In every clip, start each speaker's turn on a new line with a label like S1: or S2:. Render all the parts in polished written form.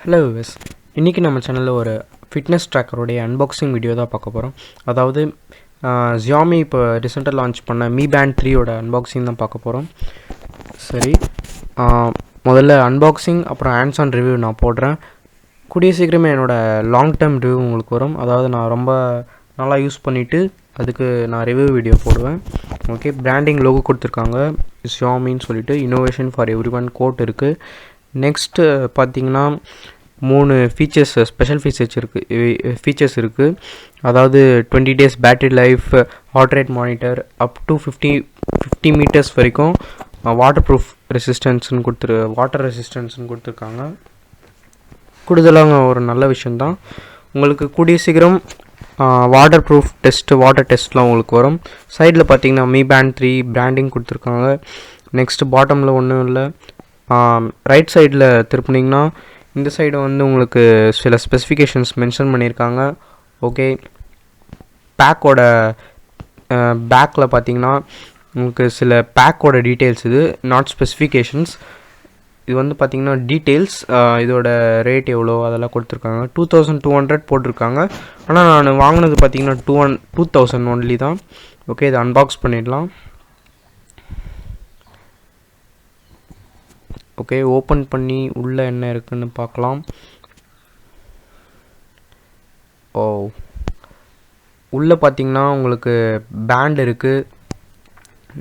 S1: Hello விஸ், இன்றைக்கி நம்ம சேனலில் ஒரு ஃபிட்னஸ் ட்ராக்கருடைய அன்பாக்சிங் வீடியோ தான் பார்க்க போகிறோம். அதாவது Xiaomi இப்போ ரீசெண்டாக லான்ச் பண்ண Mi Band 3யோட அன்பாக்சிங் தான் பார்க்க போகிறோம். சரி, முதல்ல அன்பாக்சிங் அப்புறம் ஹேண்ட்ஸ் ஆன் ரிவ்யூ நான் போடுறேன். கூடிய சீக்கிரமே என்னோடய லாங் டேர்ம் ரிவ்யூ உங்களுக்கு வரும். அதாவது நான் ரொம்ப நல்லா யூஸ் பண்ணிவிட்டு அதுக்கு நான் ரிவ்யூ வீடியோ போடுவேன். ஓகே, பிராண்டிங் லோகோ கொடுத்துருக்காங்க Xiaomiன்னு சொல்லிட்டு, innovation for everyone quote இருக்குது. நெக்ஸ்ட்டு பார்த்தீங்கன்னா 3 ஃபீச்சர்ஸ், ஸ்பெஷல் ஃபீச்சர்ஸ் இருக்குது. அதாவது 20 days battery life, heart rate monitor, up to 50 metres வரைக்கும் வாட்டர் ரெசிஸ்டன்ஸ்னு கொடுத்துருக்காங்க. கூடுதலாக ஒரு நல்ல விஷயந்தான். உங்களுக்கு கூடிய சீக்கிரம் வாட்டர் டெஸ்ட்லாம் உங்களுக்கு வரும். சைடில் பார்த்தீங்கன்னா Mi Band 3 பிராண்டிங் கொடுத்துருக்காங்க. நெக்ஸ்ட்டு பாட்டமில் ஒன்றும் இல்லை. ரைட் சைடில் திருப்பினீங்கன்னா இந்த சைடு வந்து உங்களுக்கு சில ஸ்பெசிஃபிகேஷன்ஸ் மென்ஷன் பண்ணியிருக்காங்க. ஓகே, பேக்கோட பேக்கில் பார்த்தீங்கன்னா உங்களுக்கு சில பேக்கோட டீட்டெயில்ஸ், இது நாட் ஸ்பெசிஃபிகேஷன்ஸ். இது வந்து பார்த்திங்கன்னா டீட்டெயில்ஸ், இதோட ரேட் எவ்வளோ அதெல்லாம் கொடுத்துருக்காங்க. 2200 போட்டிருக்காங்க. ஆனால் நான் வாங்கினது பார்த்திங்கன்னா 2000 ஒன்லி தான். ஓகே, இதை அன்பாக்ஸ் பண்ணிடலாம். ஓகே, ஓப்பன் பண்ணி உள்ளே என்ன இருக்குதுன்னு பார்க்கலாம். உள்ளே பார்த்தீங்கன்னா உங்களுக்கு பேண்ட் இருக்குது.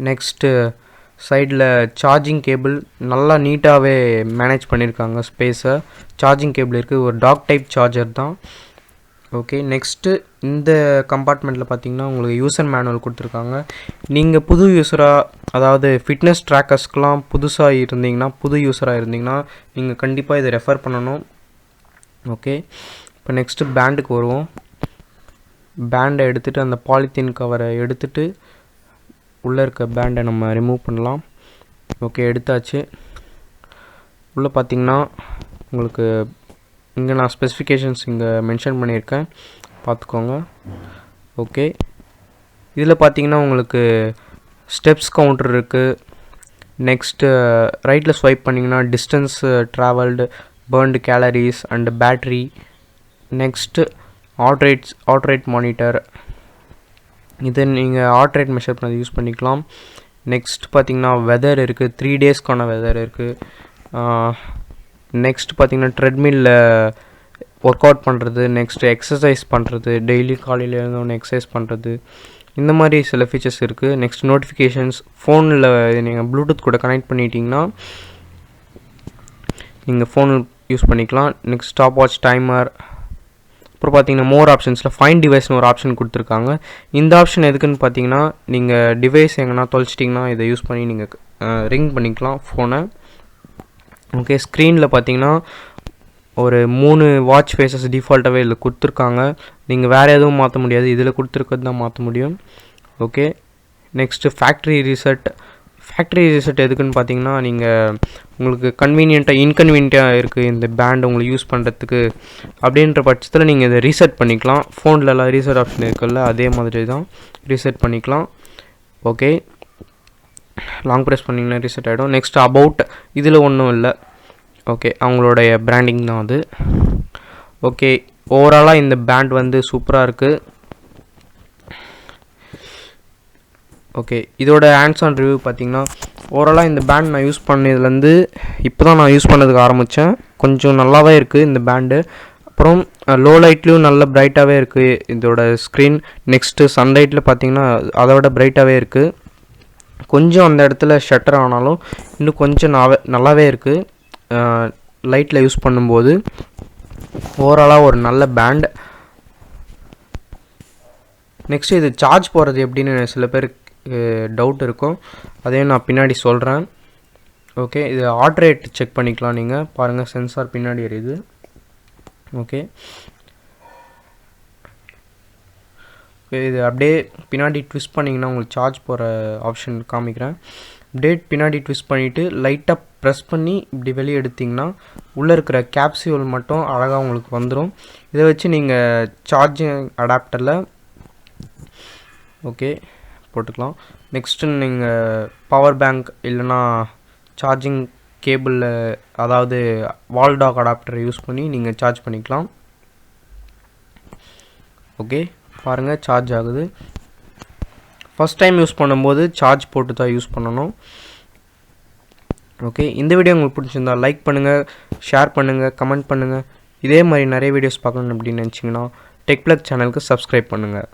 S1: நெக்ஸ்ட்டு சைடில் சார்ஜிங் கேபிள் நல்லா நீட்டாகவே மேனேஜ் பண்ணியிருக்காங்க ஸ்பேஸை. சார்ஜிங் கேபிள் இருக்குது, ஒரு டாக் டைப் சார்ஜர் தான். ஓகே, நெக்ஸ்ட்டு இந்த கம்பார்ட்மெண்ட்டில் பார்த்தீங்கன்னா உங்களுக்கு யூசர் மேனுவல் கொடுத்துருக்காங்க. நீங்கள் புது யூஸராக, அதாவது ஃபிட்னஸ் ட்ராக்கர்ஸ்க்கெலாம் புது யூஸராக இருந்தீங்கன்னா நீங்கள் கண்டிப்பாக இதை ரெஃபர் பண்ணணும். ஓகே, இப்போ நெக்ஸ்ட்டு பேண்டுக்கு வருவோம். பேண்டை எடுத்துகிட்டு அந்த பாலித்தீன் கவரை எடுத்துகிட்டு உள்ளே இருக்க பேண்டை நம்ம ரிமூவ் பண்ணலாம். ஓகே, எடுத்தாச்சு. உள்ளே பார்த்தீங்கன்னா உங்களுக்கு இங்கே நான் ஸ்பெசிஃபிகேஷன்ஸ் இங்கே மென்ஷன் பண்ணியிருக்கேன், பார்த்துக்கோங்க. ஓகே, இதில் பார்த்தீங்கன்னா உங்களுக்கு ஸ்டெப்ஸ் கவுண்டர் இருக்குது. நெக்ஸ்ட்டு ரைட்டில் ஸ்வைப் பண்ணிங்கன்னா distance travelled, burned calories and battery. Next heart rate monitor, இதை நீங்கள் ஹார்ட் ரேட் மெஷர் பண்ணி யூஸ் பண்ணிக்கலாம். நெக்ஸ்ட் பார்த்தீங்கன்னா வெதர் இருக்குது, 3 daysக்கான வெதர் இருக்குது. நெக்ஸ்ட் பார்த்தீங்கன்னா ட்ரெட்மில்லில் ஒர்க் அவுட் பண்ணுறது, நெக்ஸ்ட்டு எக்ஸசைஸ் பண்ணுறது, டெய்லி காலையில் எழுந்தோடனே எக்ஸசைஸ் பண்ணுறது, இந்த மாதிரி சில ஃபீச்சர்ஸ் இருக்குது. நெக்ஸ்ட் நோட்டிஃபிகேஷன்ஸ், ஃபோனில் நீங்கள் ப்ளூடூத் கூட கனெக்ட் பண்ணிட்டீங்கன்னா நீங்கள் ஃபோன் யூஸ் பண்ணிக்கலாம். Next stop watch, timer. அப்புறம் பார்த்தீங்கன்னா மோர் ஆப்ஷன்ஸில் ஃபைண்ட் டிவைஸ்னு ஒரு ஆப்ஷன் கொடுத்துருக்காங்க. இந்த ஆப்ஷன் எதுக்குன்னு பார்த்தீங்கன்னா நீங்கள் டிவைஸ் எங்கன்னா தொலைச்சிட்டிங்கன்னா இதை யூஸ் பண்ணி நீங்கள் ரிங் பண்ணிக்கலாம் ஃபோனை. ஓகே, ஸ்க்ரீனில் பார்த்தீங்கன்னா ஒரு 3 வாட்ச் ஃபேஸஸ் டிஃபால்ட்டாகவே இதில் கொடுத்துருக்காங்க. நீங்கள் வேறு எதுவும் மாற்ற முடியாது, இதில் கொடுத்துருக்கிறது தான் மாற்ற முடியும். ஓகே, நெக்ஸ்ட்டு ஃபேக்ட்ரி ரீசெட் எதுக்குன்னு பார்த்தீங்கன்னா நீங்கள் உங்களுக்கு இன்கன்வீனியண்ட்டாக இருக்குது இந்த பேண்ட் உங்களுக்கு யூஸ் பண்ணுறதுக்கு அப்படின்ற பட்சத்தில் நீங்கள் இதை ரீசெட் பண்ணிக்கலாம். ஃபோன்லலாம் ரீசெட் ஆப்ஷன் இருக்குல்ல, அதே மாதிரி தான் ரீசெட் பண்ணிக்கலாம். ஓகே, லாங் ப்ரெஸ் பண்ணிங்கன்னா ரீசெட் ஆகிடும். நெக்ஸ்ட் அபவுட், இதில் ஒன்றும் இல்லை. ஓகே, அவங்களுடைய பிராண்டிங் தான் அது. ஓகே, ஓவராலாக இந்த பேண்ட் வந்து சூப்பராக இருக்குது. ஓகே, இதோட ஹேண்ட்ஸ் ஆன் ரிவ்யூ பார்த்தீங்கன்னா ஓவராலாக இந்த பேண்ட் நான் யூஸ் பண்ணதுலேருந்து இப்போ தான் நான் யூஸ் பண்ணதுக்கு ஆரம்பித்தேன். கொஞ்சம் நல்லாவே இருக்குது இந்த பேண்டு. அப்புறம் லோ லைட்லேயும் நல்ல பிரைட்டாகவே இருக்குது இதோட ஸ்க்ரீன். நெக்ஸ்ட்டு சன்லைட்டில் பார்த்தீங்கன்னா அதை விட பிரைட்டாகவே இருக்குது. கொஞ்சம் அந்த இடத்துல ஷட்டர் ஆனாலும் இன்னும் கொஞ்சம் நல்லாவே இருக்குது லைட்டில் யூஸ் பண்ணும்போது. ஓவராலாக ஒரு நல்ல பேண்ட். நெக்ஸ்ட்டு இது சார்ஜ் போகிறது எப்படின்னு சில பேருக்கு டவுட் இருக்கும், அதையும் நான் பின்னாடி சொல்கிறேன். ஓகே, இது ஹார்ட் ரேட் செக் பண்ணிக்கலாம். நீங்கள் பாருங்கள், சென்சார் பின்னாடி எரியுது. ஓகே, இது அப்படியே பின்னாடி ட்விஸ்ட் பண்ணிங்கன்னா உங்களுக்கு சார்ஜ் போகிற ஆப்ஷன் காமிக்கிறேன். அப்படியே பின்னாடி ட்விஸ்ட் பண்ணிவிட்டு லைட்டாக ப்ரெஸ் பண்ணி இப்படி வெளியே எடுத்திங்கன்னா உள்ளே இருக்கிற கேப்சியூல் மட்டும் அழகாக உங்களுக்கு வந்துடும். இதை வச்சு நீங்கள் சார்ஜிங் அடாப்டரில் ஓகே போட்டுக்கலாம். நெக்ஸ்ட்டு நீங்கள் பவர் பேங்க் இல்லைனா சார்ஜிங் கேபிளில் அதாவது வால் டாக் அடாப்டரை யூஸ் பண்ணி நீங்கள் சார்ஜ் பண்ணிக்கலாம். ஓகே பாருங்கள் சார்ஜ் ஆகுது. ஃபஸ்ட் டைம் யூஸ் பண்ணும்போது சார்ஜ் போட்டு தான் யூஸ் பண்ணணும். ஓகே, இந்த வீடியோ உங்களுக்கு பிடிச்சிருந்தா லைக் பண்ணுங்கள், ஷேர் பண்ணுங்கள், கமெண்ட் பண்ணுங்கள். இதே மாதிரி நிறைய வீடியோஸ் பார்க்கணும் அப்படின்னு நினச்சிங்கன்னா டெக் பிளக் சேனலுக்கு சப்ஸ்கிரைப் பண்ணுங்கள்.